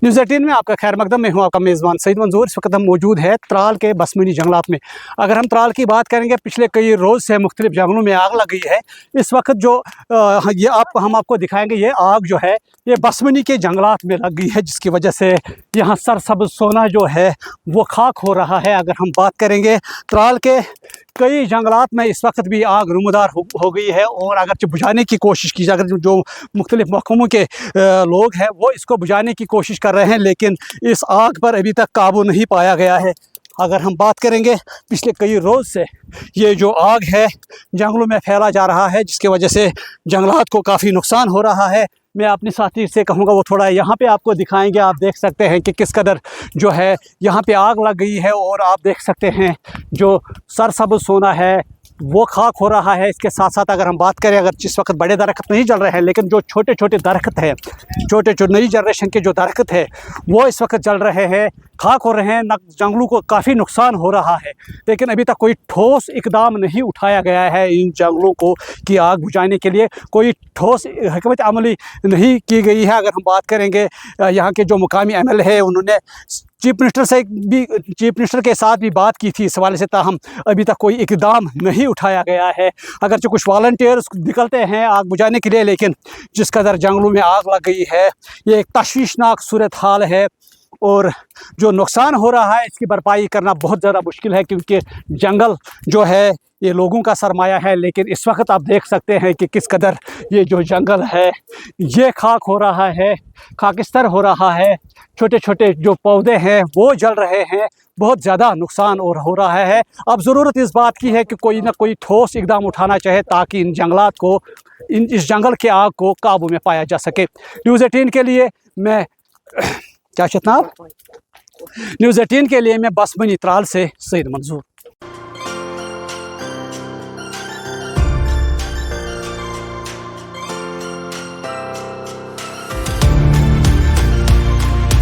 News 18 में आपका खैर मकदम। मैं हूं आपका मेज़बान सईद मंजूर। इस वक्त हम मौजूद है त्राल के बसमनी जंगलात में। अगर हम त्राल की बात करेंगे, पिछले कई रोज़ से मुख्तलिफ जंगलों में आग लग गई है। इस वक्त जो ये हम आपको दिखाएंगे, ये आग जो है ये बसमनी के जंगलात में लग गई है, जिसकी वजह से यहाँ सरसब्ज़ सोना जो है वो खाक हो रहा है। अगर हम बात करेंगे त्राल के कई जंगलात में इस वक्त भी आग रुमदार हो गई है, और अगर बुझाने की कोशिश की जाए, अगर जो मुख्तलिफ महकमों के लोग हैं वो इसको बुझाने की कोशिश कर रहे हैं, लेकिन इस आग पर अभी तक काबू नहीं पाया गया है। अगर हम बात करेंगे, पिछले कई रोज़ से ये जो आग है जंगलों में फैला जा रहा है, जिसकी वजह से जंगलात को काफ़ी नुकसान हो रहा है। मैं अपने साथी से कहूँगा वो थोड़ा यहाँ पे आपको दिखाएंगे। आप देख सकते हैं कि किस कदर जो है यहाँ पे आग लग गई है, और आप देख सकते हैं जो सरसब्ज़ सोना है वो खाक हो रहा है। इसके साथ साथ अगर हम बात करें, अगर जिस वक्त बड़े दरख्त नहीं जल रहे हैं, लेकिन जो छोटे छोटे दरख्त हैं, छोटे जो नई जनरेशन के जो दरख्त है वो इस वक्त जल रहे हैं, खाक हो रहे हैं। जंगलों को काफ़ी नुकसान हो रहा है, लेकिन अभी तक कोई ठोस इकदाम नहीं उठाया गया है इन जंगलों को की आग बुझाने के लिए। कोई ठोस हिकमत अमली नहीं की गई है। अगर हम बात करेंगे यहाँ के जो मुकामी MLA है, उन्होंने चीफ मिनिस्टर के साथ भी बात की थी इस हवाले से, ताहम अभी तक कोई इकदाम नहीं उठाया गया है। अगरचे कुछ वॉलंटियर्स निकलते हैं आग बुझाने के लिए, लेकिन जिस कदर जंगलों में आग लग गई है ये एक तशवीशनाक सूरत हाल है, और जो नुकसान हो रहा है इसकी भरपाई करना बहुत ज़्यादा मुश्किल है, क्योंकि जंगल जो है ये लोगों का सरमाया है। लेकिन इस वक्त आप देख सकते हैं कि किस कदर ये जो जंगल है ये खाक हो रहा है, खाकिस्तर हो रहा है। छोटे छोटे जो पौधे हैं वो जल रहे हैं, बहुत ज़्यादा नुकसान और हो रहा है। अब ज़रूरत इस बात की है कि कोई ना कोई ठोस इकदाम उठाना चाहे, ताकि इन जंगलात को, इस जंगल के आग को काबू में पाया जा सके। न्यूज़ 18 के लिए मैं क्या नाम न्यूज़ 18 के लिए मैं बसमनी त्राल से सईद मंजूर।